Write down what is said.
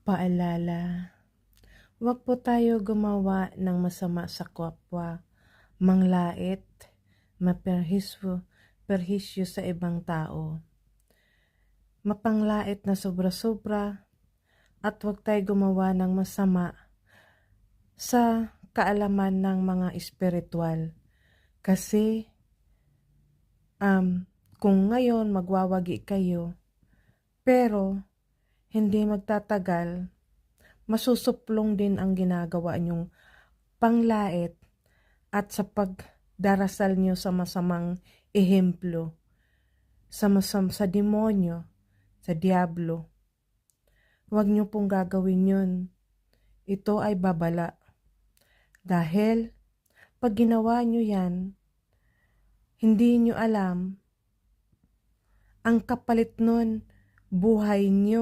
Paalala, huwag po tayo gumawa ng masama sa kapwa, manglait, perhisyo sa ibang tao, mapanglait na sobra-sobra, at huwag tayo gumawa ng masama sa kaalaman ng mga espiritual. Kasi kung ngayon magwawagi kayo, pero hindi magtatagal, masusuplong din ang ginagawa nyong panglait at sa pagdarasal nyo sa masamang ehemplo, sa demonyo, sa diablo. Huwag nyo pong gagawin yun. Ito ay babala. Dahil pag ginawa nyo yan, hindi nyo alam, ang kapalit nun, buhay nyo.